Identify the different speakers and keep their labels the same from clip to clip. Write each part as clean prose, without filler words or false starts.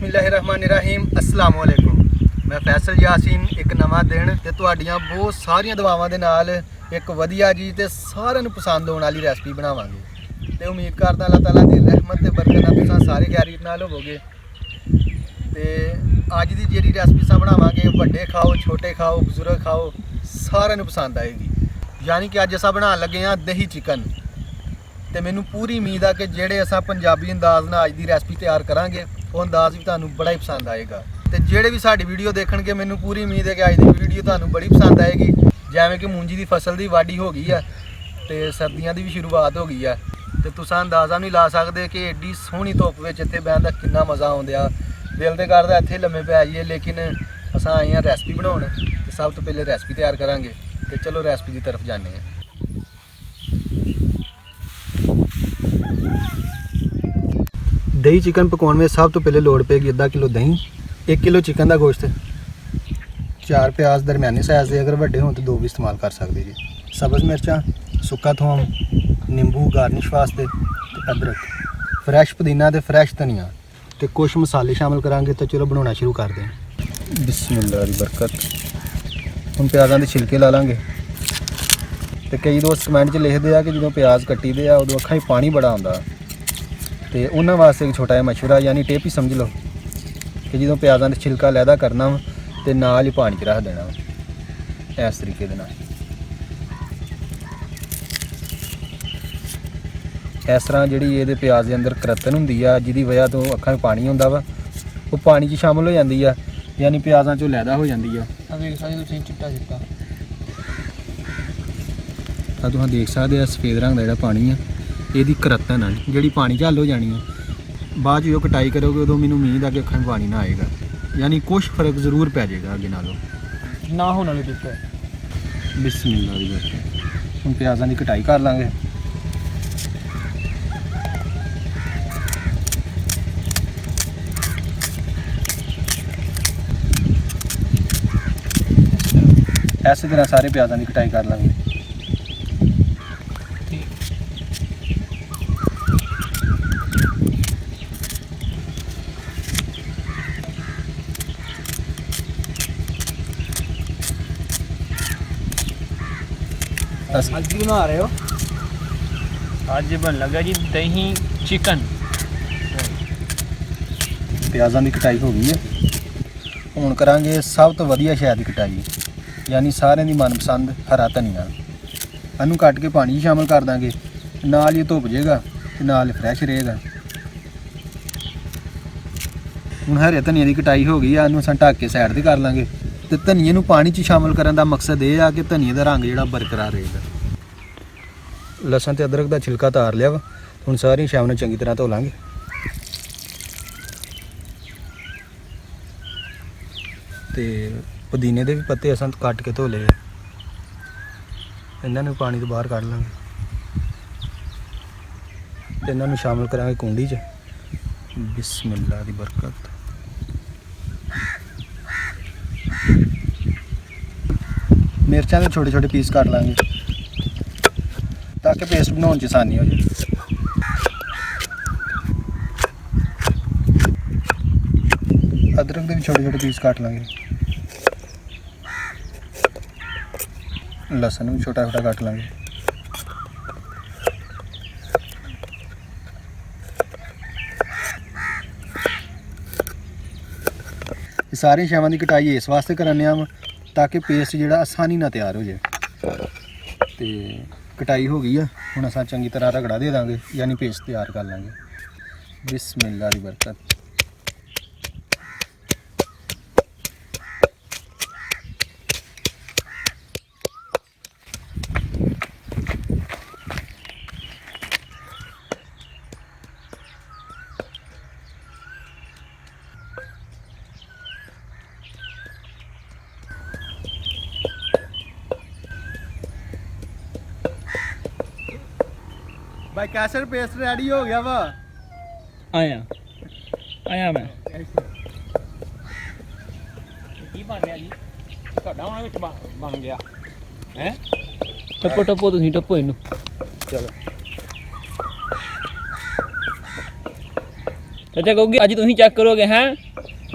Speaker 1: ਬਿਸਮਿल्लाहिर्रहमानिर्रहीम अस्सलाम वालेकुम। मैं फैसल यासीन एक नवा दिन ते तुहाडियां बहुत सारियां दुआवां दे नाल एक वधिया जी ते सारिਆਂ ਨੂੰ पसंद होने वाली रेसिपी बनावांगे ते उम्मीद करदा अल्लाह ताला दी रहमत ते बरकत नाल तुसां सारे गैर नाल होवोगे। ते अज दी जेह्ड़ी रेसिपी असां बनावांगे वड्डे खाओ छोटे खाओ बजुर्ग खाओ सारिਆਂ ਨੂੰ पसंद आएगी। यानी कि अज असां बनाउण लगे हां दही चिकन ਤੇ ਮੈਨੂੰ ਪੂਰੀ ਉਮੀਦ ਆ ਕਿ ਜਿਹੜੇ ਅਸਾਂ ਪੰਜਾਬੀ ਅੰਦਾਜ਼ ਨਾਲ ਅੱਜ ਦੀ ਰੈਸਪੀ ਤਿਆਰ ਕਰਾਂਗੇ ਉਹ ਅੰਦਾਜ਼ ਵੀ ਤੁਹਾਨੂੰ ਬੜਾ ਹੀ ਪਸੰਦ ਆਏਗਾ। ਤੇ ਜਿਹੜੇ ਵੀ ਸਾਡੀ ਵੀਡੀਓ ਦੇਖਣਗੇ ਮੈਨੂੰ ਪੂਰੀ ਉਮੀਦ ਹੈ ਕਿ ਅੱਜ ਦੀ ਵੀਡੀਓ ਤੁਹਾਨੂੰ ਬੜੀ ਪਸੰਦ ਆਏਗੀ। ਜਿਵੇਂ ਕਿ ਮੂੰਜੀ ਦੀ ਫਸਲ ਦੀ ਵਾਢੀ ਹੋ ਗਈ ਆ ਤੇ ਸਰਦੀਆਂ ਦੀ ਵੀ ਸ਼ੁਰੂਆਤ ਹੋ ਗਈ ਆ ਤੇ ਤੁਸੀਂ ਅੰਦਾਜ਼ਾ ਨਹੀਂ ਲਾ ਸਕਦੇ ਕਿ ਏਡੀ ਸੋਹਣੀ ਧੁੱਪ ਵਿੱਚ ਇੱਥੇ ਬਹਿਣ ਦਾ ਕਿੰਨਾ ਮਜ਼ਾ ਆਉਂਦਾ। ਦਿਲ ਤੇ ਕਰਦਾ ਇੱਥੇ ਲੰਮੇ ਪੈ ਜਾਈਏ ਲੇਕਿਨ ਅਸਾਂ ਆਏ ਹਾਂ ਰੈਸਪੀ ਬਣਾਉਣ ਤੇ ਸਭ ਤੋਂ ਪਹਿਲੇ ਰੈਸਪੀ ਤਿਆਰ ਕਰਾਂਗੇ ਤੇ ਚਲੋ ਰੈਸਪੀ ਦੀ ਤਰਫ ਜਾਂਦੇ ਹਾਂ। दही चिकन पकाने में सब तो पहले लोड़ पेगी अद्धा किलो दही, 1 किलो चिकन का गोश्त, 4 प्याज दरमियाने साइज़ के, अगर वड्डे हों तो 2 भी इस्तेमाल कर सकते जी, सब्ज़ मिर्चा, सुक्का थोम, नींबू गार्निश वास्ते, अदरक, फ्रैश पुदीना ते फ्रैश धनिया ते कुछ मसाले शामिल करांगे। तो चलो बनाना शुरू कर दें। बिस्मिल्लाह दी बरकत। हम प्याज़ों के छिलके ला लांगे तो कई दोस्त कमेंट च लिखते हैं कि जो प्याज कट्टी दे उदों अखां च पानी बड़ा आउंदा तो उन्होंने वास्ते एक छोटा जिहा मशवरा यानी टिप ही समझ लो कि जो प्याज़ों का छिलका लैदा करना तो नाल ही पानी च रख देना इस तरीके दे नाल। इस तरह जी ये प्याज के अंदर करतन होंदी आ जिहदी वजह तो अखां पानी होंदा वा वो पानी च शामिल हो जाती है यानी प्याज़ों चों लैदा हो जाती है। चिट्टा चिट्टा तुसीं देख सकते हो सफेद रंग का जिहड़ा पानी है ਇਹਦੀ ਕਰਤਨ ਹੈ ਜਿਹੜੀ ਪਾਣੀ 'ਚ ਹੱਲ ਹੋ ਜਾਣੀ ਹੈ। ਬਾਅਦ ਜਦੋਂ ਕਟਾਈ ਕਰੋਗੇ ਉਦੋਂ ਮੈਨੂੰ ਉਮੀਦ ਆ ਕਿ ਅੱਖਾਂ 'ਚ ਪਾਣੀ ਨਾ ਆਏਗਾ ਯਾਨੀ ਕੁਛ ਫਰਕ ਜ਼ਰੂਰ ਪੈ ਜਾਏਗਾ ਅੱਗੇ ਨਾਲੋਂ ਨਾ ਹੋਣ ਵਾਲੇ ਦਿੱਤੇ। ਬਿਸਮਿਲ੍ਲਾ ਦੀ ਬਰਕਤ। ਹੁਣ ਪਿਆਜ਼ਾਂ ਦੀ ਕਟਾਈ ਕਰ ਲਾਂਗੇ। ਇਸੇ ਤਰ੍ਹਾਂ ਸਾਰੇ ਪਿਆਜ਼ਾਂ ਦੀ ਕਟਾਈ ਕਰ ਲਾਂਗੇ।
Speaker 2: आज बना रहे हो? आज बन लगा जी दही चिकन।
Speaker 1: प्याज़ों की कटाई हो गई है। हुण करांगे सब तो वधिया शै दी कटाई यानी सारिਆਂ ਦੀ मनपसंद हरा धनिया। इनू कट के पानी शामिल कर देंगे नाल ही धुप जाएगा ते नाल फ्रैश रहेगा। हुण हरे धनिया की कटाई हो गई है इनू असां ढक के साइड ते कर लांगे ते धनिए नू पानी च शामिल करने का मकसद ये आ कि धनिए का रंग जिहड़ा बरकरार रहेगा। लसन ते अदरक का छिलका तार लिया वा हुण सारी शैवां नूं चंगी तरह धो लांगे ते पुदीने के भी पत्ते असां कट के धो लए इन्हां नूं पानी तो बाहर कढ लांगे ते इन्हां नूं शामिल करांगे कुंडी च। बिस्मिल्लाह दी बरकत। मिर्चां के छोटे छोटे पीस काट लांगे ताकि पेस्ट बनाने में आसानी हो जाए। अदरक के भी छोटे छोटे पीस काट लांगे। लसन भी छोटा छोटा काट लांगे। सारी शैवां की कटाई इस वास्ते कराने वा ताकि पेस्ट जिहड़ा आसानी ना तैयार हो जाए। तो कटाई हो गई है हुण असां चंगी तरह रगड़ा दे देंगे यानी पेस्ट तैयार कर लेंगे। बिस्मिल्लाह दी बरकत। भाई कैसर पेस्ट रेडी हो गया वा।
Speaker 2: आया आया मैं की बन गया जी ਤੁਹਾਡਾ ਹੁਣ ਵਿੱਚ ਬਣ ਗਿਆ ਹੈ। ਟੱਪੋ ਤੁਸੀਂ ਟੱਪੋ ਇਹਨੂੰ। ਚਲੋ ਚਾਚਾ ਕਹੋਗੇ ਅੱਜ ਤੁਸੀਂ ਚੈੱਕ ਕਰੋਗੇ ਹੈ।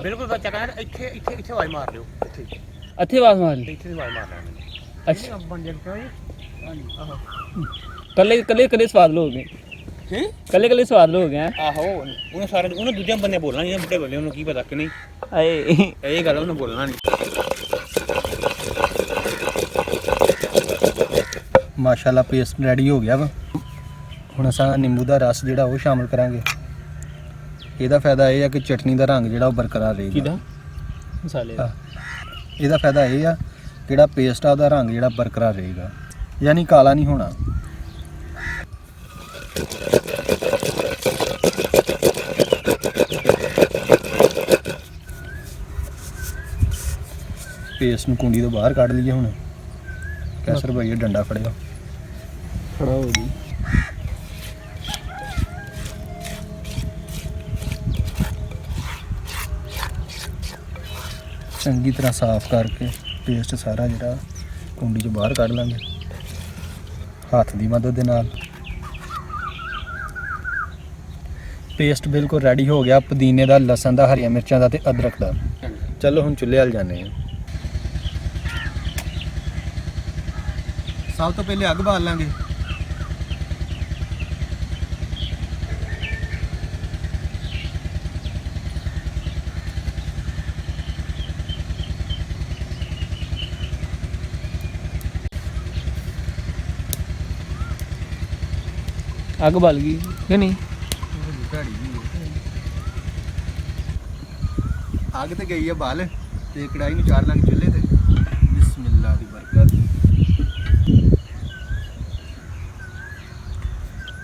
Speaker 2: ਬਿਲਕੁਲ ਬੱਚਾ ਕਹਿੰਦਾ ਇੱਥੇ ਆਵਾਜ਼ ਮਾਰ ਲਿਓ ਇੱਥੇ
Speaker 3: ਇੱਥੇ ਆਵਾਜ਼ ਮਾਰ ਲਈ।
Speaker 2: ਇੱਥੇ ਆਵਾਜ਼ ਮਾਰ ਲੈਣੀ
Speaker 3: ਅੱਛਾ
Speaker 2: ਬਣ ਜਾਣ ਕਿਉਂ ਜੀ ਆਹੋ
Speaker 3: ਕੱਲੇ ਸਵਾਦ ਲੋਗੇ
Speaker 2: ਕੀ
Speaker 3: ਕੱਲੇ ਸਵਾਦ ਲੋਗੇ ਹੈ।
Speaker 2: ਆਹੋ ਉਹਨੇ ਸਾਰੇ ਉਹਨੇ ਦੂਜੇ ਬੰਦੇ ਬੋਲਣਾ ਨਹੀਂ ਬੁੱਢੇ ਬੰਦੇ ਉਹਨੂੰ ਕੀ ਪਤਾ ਕਿ ਨਹੀਂ
Speaker 3: ਆਏ
Speaker 2: ਇਹ ਗੱਲ ਉਹਨੇ ਬੋਲਣਾ ਨਹੀਂ।
Speaker 1: ਮਾਸ਼ਾਅੱਲਾ ਪੇਸਟ ਰੈਡੀ ਹੋ ਗਿਆ ਵਾ। ਹੁਣ ਅਸਾਂ ਨਿੰਬੂ ਦਾ ਰਸ ਜਿਹੜਾ ਉਹ ਸ਼ਾਮਲ ਕਰਾਂਗੇ। ਇਹਦਾ ਫਾਇਦਾ ਇਹ ਆ ਕਿ ਚਟਨੀ ਦਾ ਰੰਗ ਜਿਹੜਾ ਉਹ ਬਰਕਰਾਰ ਰਹੇਗਾ।
Speaker 3: ਕਿਹਦਾ ਮਸਾਲੇ ਦਾ?
Speaker 1: ਇਹਦਾ ਫਾਇਦਾ ਇਹ ਆ ਜਿਹੜਾ ਪੇਸਟ ਆ ਉਹਦਾ ਰੰਗ ਜਿਹੜਾ ਬਰਕਰਾਰ ਰਹੇਗਾ, ਯਾਨੀ ਕਾਲਾ ਨਹੀਂ ਹੋਣਾ। ਪੇਸਟ ਨੂੰ ਕੁੰਡੀ ਤੋਂ ਬਾਹਰ ਕੱਢ ਲਈਏ। ਹੁਣ ਕੈਸਰ ਭਾਈ ਇਹ ਡੰਡਾ ਫੜਿਆ
Speaker 3: ਖੜਾ ਹੋ ਜੀ।
Speaker 1: ਚੰਗੀ ਤਰ੍ਹਾਂ ਸਾਫ਼ ਕਰਕੇ ਪੇਸਟ ਸਾਰਾ ਜਿਹੜਾ ਕੁੰਡੀ ਚੋਂ ਬਾਹਰ ਕੱਢ ਲਾਂਗੇ ਹੱਥ ਦੀ ਮਦਦ ਦੇ ਨਾਲ। ਪੇਸਟ ਬਿਲਕੁਲ ਰੈਡੀ ਹੋ ਗਿਆ ਪੁਦੀਨੇ ਦਾ, ਲਸਣ ਦਾ, ਹਰੀਆਂ ਮਿਰਚਾਂ ਦਾ ਤੇ ਅਦਰਕ ਦਾ। ਚਲੋ ਹੁਣ ਚੁੱਲ੍ਹੇ ਵੱਲ ਜਾਂਦੇ ਹਾਂ। ਸਭ ਤੋਂ ਪਹਿਲੇ ਅੱਗ ਬਾਲ ਲਾਂਗੇ।
Speaker 3: ਅੱਗ ਬਲ ਗਈ ਕਿ ਨਹੀਂ?
Speaker 1: ਅੱਗ ਤੇ ਗਈ ਆ ਬਾਲ ਤੇ ਕੜਾਈ ਨੂੰ ਚਾੜ ਲਾਂਗੇ ਚੁੱਲ੍ਹੇ ਤੇ। ਬਿਸਮਿਲ੍ਲਾ ਦੀ ਬਰਕਤ।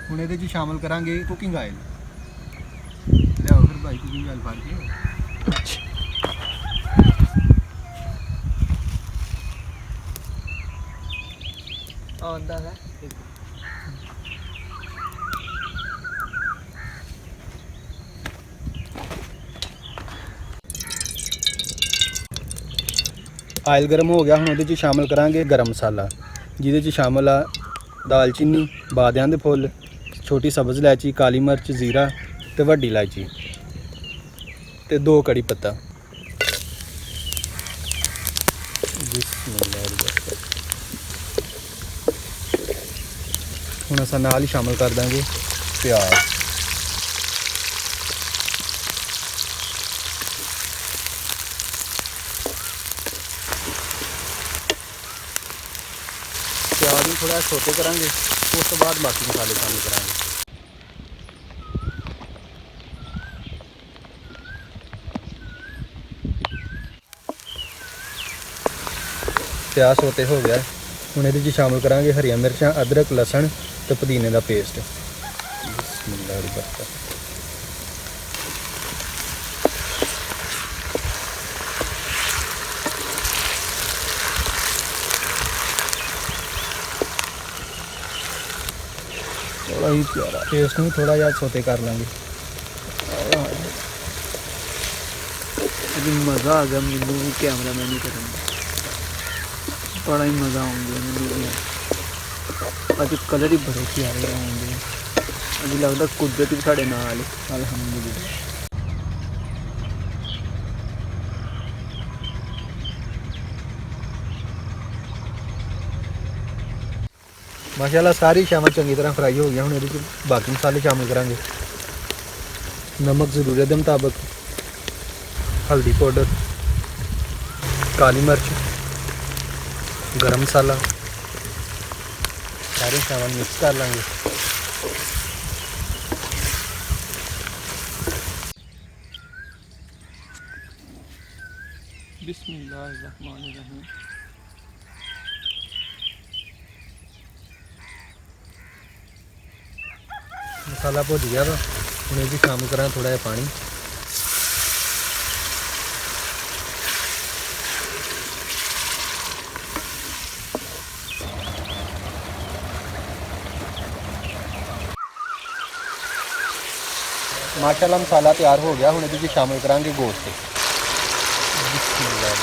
Speaker 1: ਹੁਣ ਇਹਦੇ 'ਚ ਸ਼ਾਮਲ ਕਰਾਂਗੇ ਕੁਕਿੰਗ ਆਇਲ। ਲਿਆਓ ਫਿਰ ਭਾਈ ਕੁਕਿੰਗ ਆਇਲ ਫੜ ਕੇ।
Speaker 3: ਆਉਂਦਾ ਹੈ
Speaker 1: ਆਇਲ ਗਰਮ ਹੋ ਗਿਆ। ਹੁਣ ਉਹਦੇ 'ਚ ਸ਼ਾਮਲ ਕਰਾਂਗੇ ਗਰਮ ਮਸਾਲਾ, ਜਿਹਦੇ 'ਚ ਸ਼ਾਮਲ ਆ ਦਾਲਚੀਨੀ, ਬਾਦਿਆਂ ਦੇ ਫੁੱਲ, ਛੋਟੀ ਸਬਜ਼ ਇਲਾਇਚੀ, ਕਾਲੀ ਮਿਰਚ, ਜ਼ੀਰਾ ਤੇ ਵੱਡੀ ਇਲਾਇਚੀ ਤੇ 2 ਕੜੀ ਪੱਤਾ। ਹੁਣ ਅਸਾਂ ਨਾਲ ਹੀ ਸ਼ਾਮਲ ਕਰ ਦਾਂਗੇ ਪਿਆਜ਼। ਪਿਆਜ਼ ਨੂੰ ਥੋੜਾ ਛੋਟੇ ਕਰਾਂਗੇ, ਉਸ ਤੋਂ ਬਾਅਦ ਬਾਕੀ ਮਸਾਲੇ ਸ਼ਾਮਲ ਕਰਾਂਗੇ। ਪਿਆਜ਼ ਸੋਤੇ ਹੋ ਗਿਆ। ਹੁਣ ਇਹਦੇ 'ਚ ਸ਼ਾਮਲ ਕਰਾਂਗੇ ਹਰੀਆਂ ਮਿਰਚਾਂ, ਅਦਰਕ, ਲਸਣ ਤੇ ਪੁਦੀਨੇ ਦਾ ਪੇਸਟ। ਬਿਸਮਿਲ੍ਲਾਹ ਦੀ ਬਰਕਤ। ਬੜਾ ਹੀ ਪਿਆਰਾ ਪੇਸਟ ਨੂੰ ਥੋੜਾ ਜਿਹਾ ਸੋਤੇ ਕਰ ਲਾਂਗੇ।
Speaker 3: ਮਜ਼ਾ ਆ ਗਿਆ ਮੈਨੂੰ ਵੀ ਕੈਮਰਾਮੈਨ ਹੀ ਕਰਨ ਦਾ। ਬੜਾ ਹੀ ਮਜ਼ਾ ਆਉਂਦਾ ਮੈਨੂੰ ਵੀ। ਅੱਜ ਕਲਰ ਹੀ ਬੜੇ ਪਿਆਰੇ ਆਉਂਦੇ। ਅੱਜ ਲੱਗਦਾ ਕੁਦਰਤ ਵੀ ਸਾਡੇ ਨਾਲ ਹੈ। ਅਲਹਮਦੁਲਿਲਾ।
Speaker 1: ਮਾਸ਼ਾਅੱਲਾ ਸਾਰੀ ਸ਼ਾਮਾਂ ਚੰਗੀ ਤਰ੍ਹਾਂ ਫਰਾਈ ਹੋ ਗਈਆਂ। ਹੁਣ ਇਹਦੇ 'ਚ ਬਾਕੀ ਮਸਾਲੇ ਸ਼ਾਮਿਲ ਕਰਾਂਗੇ। ਨਮਕ ਜ਼ਰੂਰਤ ਦੇ ਮੁਤਾਬਕ, ਹਲਦੀ ਪਾਊਡਰ, ਕਾਲੀ ਮਿਰਚ, ਗਰਮ ਮਸਾਲਾ, ਸਾਰੇ ਸਾਮਾਨ ਮਿਕਸ ਕਰ ਲਾਂਗੇ।
Speaker 3: ਬਿਸਮਿल्लाहिर्रहमानिर्रहीम।
Speaker 1: ਮਸਾਲਾ ਭੁੱਜ ਗਿਆ ਵਾ। ਹੁਣ ਇਹਦੀ ਸ਼ਾਮਿਲ ਕਰਾਂ ਥੋੜਾ ਜਿਹਾ ਪਾਣੀ। ਮਾਸ਼ਾਅੱਲਾ ਮਸਾਲਾ ਤਿਆਰ ਹੋ ਗਿਆ। ਹੁਣ ਇਹਦੇ 'ਚ ਸ਼ਾਮਿਲ ਕਰਾਂਗੇ ਗੋਸ਼ਤ। ਬਿਸਮਿਲ੍ਲਾਹ।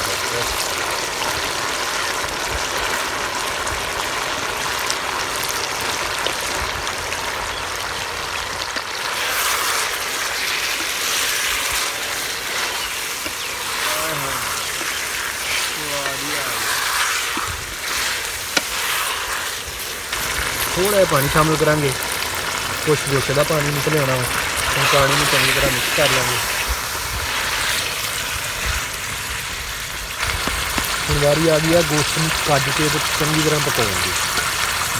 Speaker 1: ਥੋੜ੍ਹਾ ਜਿਹਾ ਪਾਣੀ ਸ਼ਾਮਿਲ ਕਰਾਂਗੇ। ਕੁਛ ਗੋਸ਼ੇ ਦਾ ਪਾਣੀ ਨਿਕਲ ਆਉਣਾ ਵਾ। ਹੁਣ ਪਾਣੀ ਨੂੰ ਚੰਗੀ ਤਰ੍ਹਾਂ ਮਿਕਸ ਕਰ ਲਾਂਗੇ। ਹੁਣ ਵਾਰੀ ਆ ਗਈ ਆ ਗੋਸ਼ਤ ਨੂੰ ਕੱਜ ਕੇ ਤੇ ਚੰਗੀ ਤਰ੍ਹਾਂ ਪਕਾਉਣ ਦੀ।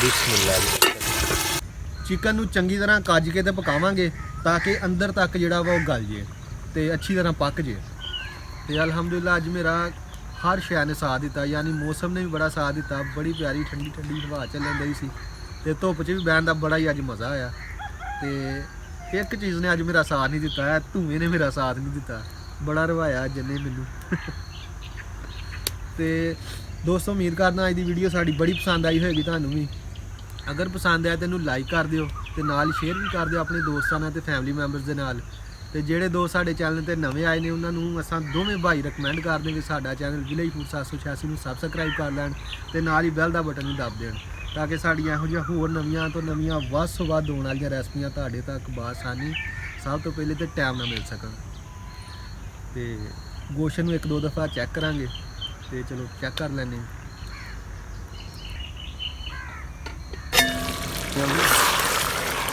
Speaker 1: ਬਿਸਮਿਲ੍ਲਾ ਜੀ। ਚਿਕਨ ਨੂੰ ਚੰਗੀ ਤਰ੍ਹਾਂ ਕੱਜ ਕੇ ਤੇ ਪਕਾਵਾਂਗੇ ਤਾਂ ਕਿ ਅੰਦਰ ਤੱਕ ਜਿਹੜਾ ਵਾ ਉਹ ਗਲ ਜੇ ਤੇ ਅੱਛੀ ਤਰ੍ਹਾਂ ਪੱਕ ਜੇ। ਤੇ ਅਲਹਮਦੁਲਿਲਾ ਅੱਜ ਮੇਰਾ ਹਰ ਸ਼ੈ ਨੇ ਸਾਥ ਦਿੱਤਾ, ਯਾਨੀ ਮੌਸਮ ਨੇ ਵੀ ਬੜਾ ਸਾਥ ਦਿੱਤਾ। ਬੜੀ ਪਿਆਰੀ ਠੰਡੀ ਠੰਡੀ ਹਵਾ ਚੱਲਣ ਡਈ ਸੀ ਤੇ ਧੁੱਪ 'ਚ ਵੀ ਬਹਿਣ ਦਾ ਬੜਾ ਹੀ ਅੱਜ ਮਜ਼ਾ ਆਇਆ। ਤੇ ਇੱਕ ਚੀਜ਼ ਨੇ ਅੱਜ ਮੇਰਾ ਸਾਥ ਨਹੀਂ ਦਿੱਤਾ ਹੈ, ਧੂਏ ਨੇ ਮੇਰਾ ਸਾਥ ਨਹੀਂ ਦਿੱਤਾ। ਬੜਾ ਰਵਾਇਆ ਅੱਜ ਨੇ ਮੈਨੂੰ। ਤੇ ਦੋਸਤੋ ਉਮੀਦ ਕਰਦਾ ਅੱਜ ਦੀ ਵੀਡੀਓ ਸਾਡੀ ਬੜੀ ਪਸੰਦ ਆਈ ਹੋਏਗੀ ਤੁਹਾਨੂੰ ਵੀ। ਅਗਰ ਪਸੰਦ ਆਇਆ ਤਾਂ ਇਹਨੂੰ ਲਾਈਕ ਕਰ ਦਿਓ ਤੇ ਨਾਲ ਹੀ ਸ਼ੇਅਰ ਵੀ ਕਰ ਦਿਓ ਆਪਣੇ ਦੋਸਤਾਂ ਨਾਲ ਤੇ ਫੈਮਿਲੀ ਮੈਂਬਰਸ ਦੇ ਨਾਲ। ਤੇ ਜਿਹੜੇ ਦੋਸਤ ਸਾਡੇ ਚੈਨਲ ਤੇ ਨਵੇਂ ਆਏ ਨੇ ਉਹਨਾਂ ਨੂੰ ਅਸਾਂ ਦੋਵੇਂ ਭਾਈ ਰეკਮੈਂਡ ਕਰ ਦੇਂਗੇ ਸਾਡਾ ਚੈਨਲ ਵਿਲੇਜ ਫੂਡ 786 ਨੂੰ ਸਬਸਕ੍ਰਾਈਬ ਕਰ ਲੈਣ ਤੇ ਨਾਲ ਹੀ ਬੈਲ ਦਾ ਬਟਨ ਵੀ ਦਬ ਦੇਣ ਤਾਂ ਕਿ ਸਾਡੀਆਂ ਇਹੋ ਜਿਹੀਆਂ ਹੋਰ ਨਵੀਆਂ ਤੋਂ ਨਵੀਆਂ ਵੱਧ ਤੋਂ ਵੱਧ ਆਉਣ ਵਾਲੀਆਂ ਰੈਸਪੀਆਂ ਤੁਹਾਡੇ ਤੱਕ ਬਾਸਾਨੀ ਸਭ ਤੋਂ ਪਹਿਲੇ ਤੇ ਟਾਈਮ ਨਾਲ ਮਿਲ ਸਕਣ। ਤੇ ਗੋਸ਼ਤ ਨੂੰ ਇੱਕ ਦੋ ਦਫਾ ਚੈੱਕ ਕਰਾਂਗੇ ਤੇ ਚਲੋ ਚੈੱਕ ਕਰ ਲੈਂਦੇ ਹਾਂ।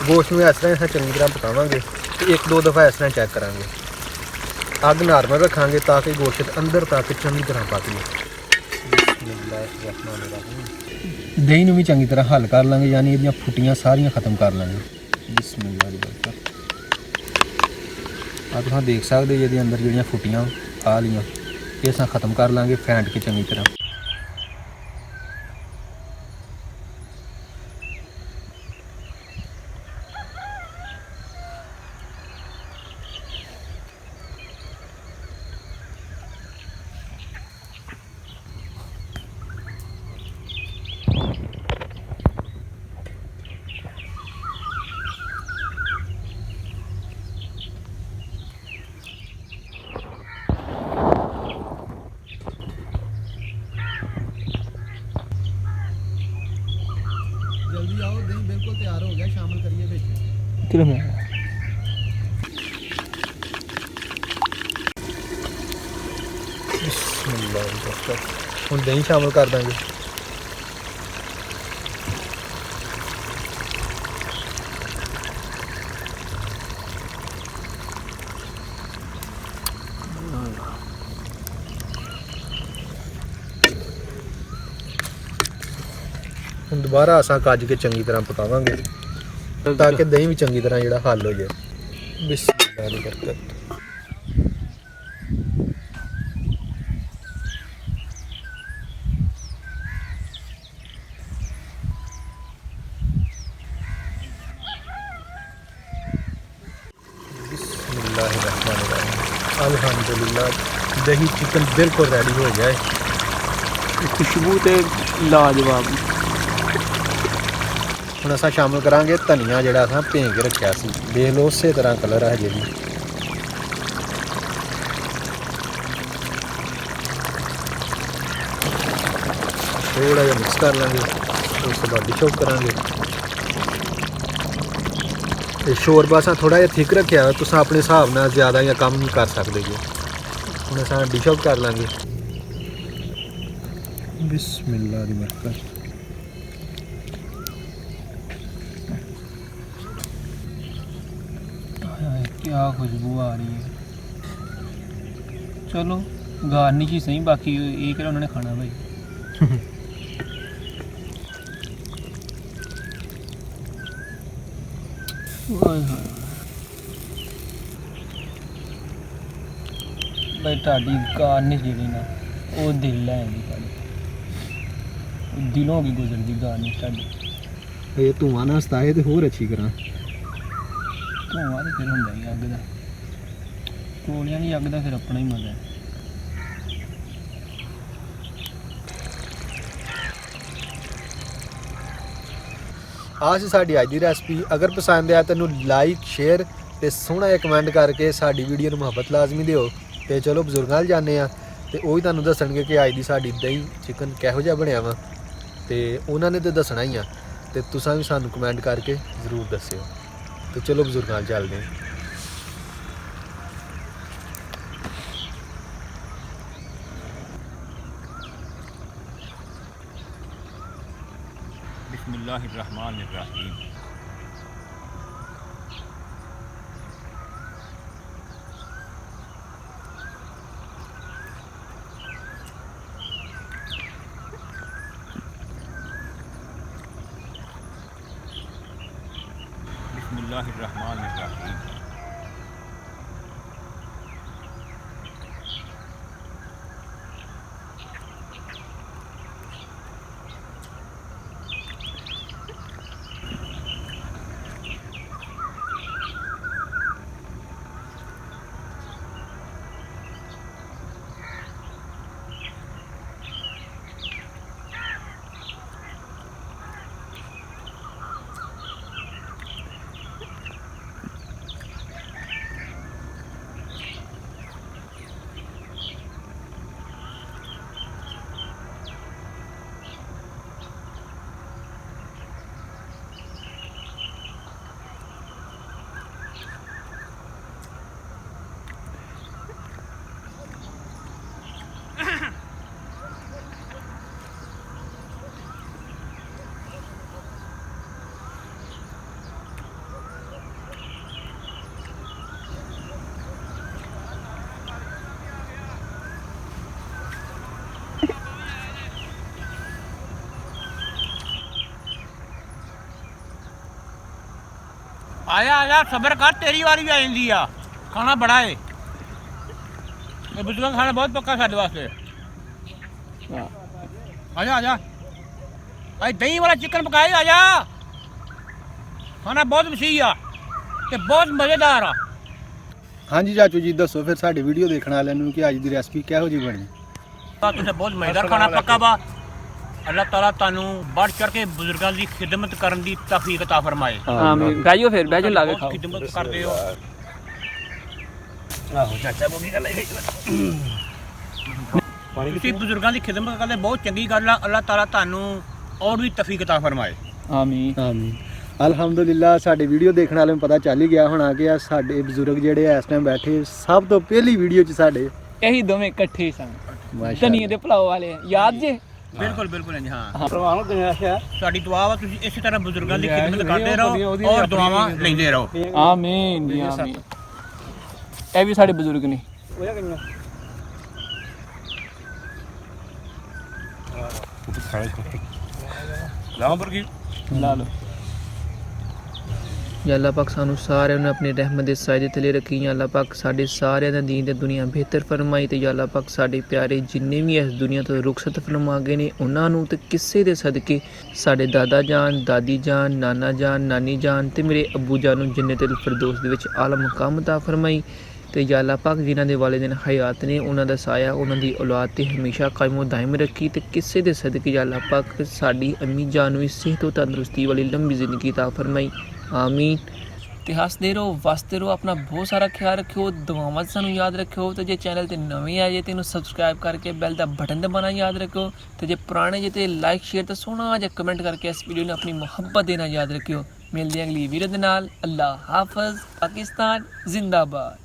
Speaker 1: ਗੋਸ਼ਤ ਨੂੰ ਇਸ ਤਰ੍ਹਾਂ ਅਸੀਂ ਚੰਗੀ ਤਰ੍ਹਾਂ ਪਕਾਵਾਂਗੇ ਤੇ ਇੱਕ ਦੋ ਦਫਾ ਇਸ ਤਰ੍ਹਾਂ ਚੈੱਕ ਕਰਾਂਗੇ। ਅੱਗ ਨਾਰਮਲ ਰੱਖਾਂਗੇ ਤਾਂ ਕਿ ਗੋਸ਼ਤ ਅੰਦਰ ਤੱਕ ਚੰਗੀ ਤਰ੍ਹਾਂ ਪੱਕ ਜਾਏ। ਦਹੀਂ ਨੂੰ ਵੀ ਚੰਗੀ ਤਰ੍ਹਾਂ ਹੱਲ ਕਰ ਲਾਂਗੇ, ਯਾਨੀ ਇਹਦੀਆਂ ਫੁੱਟੀਆਂ ਸਾਰੀਆਂ ਖਤਮ ਕਰ ਲਾਂਗੇ। ਬਿਸਮਿਲ੍ਲਾ ਦੀ ਬਰਕਤ। ਆ ਤੁਸੀਂ ਦੇਖ ਸਕਦੇ ਜੀ ਇਹਦੇ ਅੰਦਰ ਜਿਹੜੀਆਂ ਫੁੱਟੀਆਂ ਆ ਲੀਆਂ ਇਹ ਅਸਾਂ ਖਤਮ ਕਰ ਲਾਂਗੇ ਫੈਂਟ ਕੇ ਚੰਗੀ ਤਰ੍ਹਾਂ। जल्दी आओ, दही बिल्कुल तैयार हो गया, शामिल करिए ਵਿੱਚ।
Speaker 3: चलो मैं
Speaker 1: ਹੁਣ ਦਹੀਂ ਸ਼ਾਮਿਲ ਕਰ ਦਾਂਗੇ। ਹੁਣ ਦੁਬਾਰਾ ਅਸਾਂ ਕੱਜ ਕੇ ਚੰਗੀ ਤਰ੍ਹਾਂ ਪਕਾਵਾਂਗੇ ਤਾਂ ਕਿ ਦਹੀਂ ਵੀ ਚੰਗੀ ਤਰ੍ਹਾਂ ਜਿਹੜਾ ਹੱਲ ਹੋ ਜਾਏ। ਬਿਸਮਿਲ੍ਲਾ ਦੀ ਬਰਕਤ। अल्हम्दुलिल्लाह दही चिकन बिल्कुल रेडी हो गया है।
Speaker 3: खुशबू तो लाजवाब।
Speaker 1: ਹੁਣ ਅਸਾਂ ਸ਼ਾਮਿਲ ਕਰਾਂਗੇ ਧਨੀਆ ਜਿਹੜਾ ਅਸਾਂ ਭੇਂ ਕੇ ਰੱਖਿਆ ਸੀ। ਦੇਖ ਲਓ ਉਸੇ ਤਰ੍ਹਾਂ ਕਲਰ ਹੈ ਹਜੇ ਵੀ। ਥੋੜਾ ਜਿਹਾ ਮਿਕਸ ਕਰ ਲਾਂਗੇ ਉਸ ਤੋਂ ਬਾਅਦ ਡਿਸ਼ ਆਊਟ ਕਰਾਂਗੇ। ਤੇ ਸ਼ੋਰਬਾ ਅਸਾਂ ਥੋੜਾ ਜਿਹਾ ਥਿਕ ਰੱਖਿਆ, ਤੁਸੀਂ ਆਪਣੇ ਹਿਸਾਬ ਨਾਲ ਜ਼ਿਆਦਾ ਜਾਂ ਕਮ ਕਰ ਸਕਦੇ ਜੀ। ਹੁਣ ਅਸਾਂ ਡਿਸ਼ ਆਊਟ ਕਰ ਲਾਂਗੇ। ਬਿਸਮਿਲ੍ਲਾ ਦੀ ਬਰਕਤ।
Speaker 3: क्या खुशबू आ रही है। चलो गार्निश ही सही, बाकी ये क्या उन्होंने खाना भाई। भाई ताड़ी गार्निश जी ना वो दिल है दिलों की गुजरती गार्निश ताड़ी।
Speaker 1: ਇਹ ਧੂਆਂ ਨਾ ਸਤਾਏ ਤੇ ਹੋਰ ਅੱਛੀ ਕਰਾਂ।
Speaker 3: ਧੂਆਂ ਤੇ ਫਿਰ ਹੁੰਦਾ ਹੀ ਅੱਗ ਦਾ, ਕੋਲਿਆਂ ਦੀ ਅੱਗ ਦਾ ਫਿਰ ਆਪਣਾ ਹੀ ਮਜ਼ਾ ਹੈ।
Speaker 1: ਆਹ ਸੀ ਸਾਡੀ ਅੱਜ ਦੀ ਰੈਸਪੀ। ਅਗਰ ਪਸੰਦ ਆਇਆ ਤੈਨੂੰ ਲਾਈਕ ਸ਼ੇਅਰ ਤੇ ਸੋਹਣਾ ਜਿਹਾ ਕਮੈਂਟ ਕਰਕੇ ਸਾਡੀ ਵੀਡੀਓ ਨੂੰ ਮੁਹੱਬਤ ਲਾਜ਼ਮੀ ਦਿਓ। ਤੇ ਚਲੋ ਬਜ਼ੁਰਗਾਂ ਨਾਲ ਜਾਂਦੇ ਆ ਤੇ ਉਹ ਹੀ ਤੁਹਾਨੂੰ ਦੱਸਣਗੇ ਕਿ ਅੱਜ ਦੀ ਸਾਡੀ ਦਹੀਂ ਚਿਕਨ ਕਿਹੋ ਜਿਹਾ ਬਣਿਆ ਵਾ। ਤੇ ਉਹਨਾਂ ਨੇ ਤਾਂ ਦੱਸਣਾ ਹੀ ਆ ਤੇ ਤੁਸੀਂ ਵੀ ਸਾਨੂੰ ਕਮੈਂਟ ਕਰਕੇ ਜ਼ਰੂਰ ਦੱਸਿਓ। ਤੇ ਚਲੋ ਬਜ਼ੁਰਗਾਂ ਨਾਲ ਚੱਲਦੇ ਹਾਂ।
Speaker 2: बिस्मिल्लाहिर्रहमानिर्रहीम। बिस्मिल्लाहिर्रहमानिर्रहीम। आया आया सबर कर, तेरी वारी भी आ जाती आ। खाना बड़ा है, ये बुजुर्ग खाना बहुत पक्का साढ़े वास्ते। आजा आजा, आज दही वाला चिकन पकाए, आजा। खाना बहुत मसीह आ ते बहुत मज़ेदार आ।
Speaker 1: ਹਾਂਜੀ ਚਾਚੂ ਜੀ ਦੱਸੋ ਫਿਰ ਸਾਡੀ ਵੀਡੀਓ ਦੇਖਣ ਵਾਲਿਆਂ ਨੂੰ ਕਿ ਅੱਜ ਦੀ ਰੈਸਪੀ ਕਿਹੋ ਜਿਹੀ ਬਣੀ।
Speaker 2: तुझे बहुत मज़ेदार खाना पक्का बा। अल्लाह ताला तानू बढ़ चढ़ के बुजुर्गों की खिदमत करने की तौफीक अता फरमाए।
Speaker 3: ਆਮੀਨ। ਬਹਿ ਜਾਓ ਫਿਰ, ਬਹਿ ਜਾਓ ਲਾ ਕੇ ਖਾਓ।
Speaker 2: खिदमत करते हो ਤੁਸੀਂ ਬਜ਼ੁਰਗਾਂ ਦੀ ਖਿਦਮਤ ਕਰਦੇ, ਬਹੁਤ ਚੰਗੀ ਗੱਲ ਆ। ਅੱਲਾਹ ਤਾਲਾ ਤੁਹਾਨੂੰ ਔਰ ਵੀ ਤੌਫੀਕ ਅਤਾ ਫਰਮਾਏ।
Speaker 3: ਆਮੀਨ।
Speaker 1: ਆਮੀਨ। ਅਲਹਮਦੁਲਿਲਾ ਸਾਡੀ ਵੀਡੀਓ ਦੇਖਣ ਵਾਲਿਆਂ ਨੂੰ ਪਤਾ ਚੱਲ ਹੀ ਗਿਆ ਹੋਣਾ ਕਿ ਆ ਸਾਡੇ ਬਜ਼ੁਰਗ ਜਿਹੜੇ ਇਸ ਟਾਈਮ ਬੈਠੇ ਸਭ ਤੋਂ ਪਹਿਲੀ ਵੀਡੀਓ 'ਚ ਸਾਡੇ
Speaker 3: ਇਹੀ ਦੋਵੇਂ ਇਕੱਠੇ ਸਨ,
Speaker 1: ਮਾਸ਼ਾਅੱਲਾ।
Speaker 3: ਧਨੀਏ ਦੇ ਭਲਾਓ ਵਾਲੇ ਯਾਦ ਜੇ।
Speaker 2: ਬਿਲਕੁਲ ਬਿਲਕੁਲ ਜੀ, ਹਾਂ।
Speaker 3: ਪ੍ਰਵਾਨ ਦਿਨਾਸ਼ਾ।
Speaker 2: ਸਾਡੀ ਦੁਆ ਵਾ ਤੁਸੀਂ ਇਸੇ ਤਰ੍ਹਾਂ ਬਜ਼ੁਰਗਾਂ ਦੀ ਖਿਦਮਤ ਕਰਦੇ ਰਹੋ ਔਰ ਦੁਆਵਾਂ ਲੈਂਦੇ ਰਹੋ।
Speaker 3: ਆਮੀਨ ਜੀ ਆਮੀਨ। ਇਹ ਵੀ ਸਾਡੇ ਬਜ਼ੁਰਗ ਨੇ। ਲਾ ਲਓ। या अल्लाह पाक सानू सारे ने अपनी रहमत दे साए दे थले रखी। या अल्लाह पाक साडे सारे दा दीन ते दुनिया बेहतर फरमाई। ते या अल्लाह पाक साडे प्यारे जिन्ने भी इस दुनिया तो रुखसत फरमा गए ने उन्हां नू ते किस्से दे सदके साडे दादा जान, दादी जान, नाना जान, नानी जान ते मेरे अब्बू जान नू जन्नतुल फिरदौस दे विच आला मकाम अता फरमाई। ते या अल्लाह पाक जिन्हां दे वालिदैन हयात ने उन्हां दा साया उन्हां दी औलाद ते हमेशा कायमो दायम रखी। ते किस्से दे सदके या अल्लाह पाक साडी अम्मी जान नू सेहत ते तंदुरुस्ती वाली लंबी जिंदगी अता फरमाई। आमीन। ते हसदे रहो, वसदे रहो, अपना बहुत सारा ख्याल रखियो, दुआवां सानू याद रखियो। ते जे चैनल ते नवे आए जे तेनू सबसक्राइब करके बैल दा बटन दबाना याद रखियो। ते जे पुराने जे ते लाइक शेयर ते सोना जे कमेंट करके इस वीडियो ने अपनी मुहब्बत देना याद रखियो। मिलदे अगली वीडियो दे नाल। अल्लाह हाफिज़। पाकिस्तान जिंदाबाद।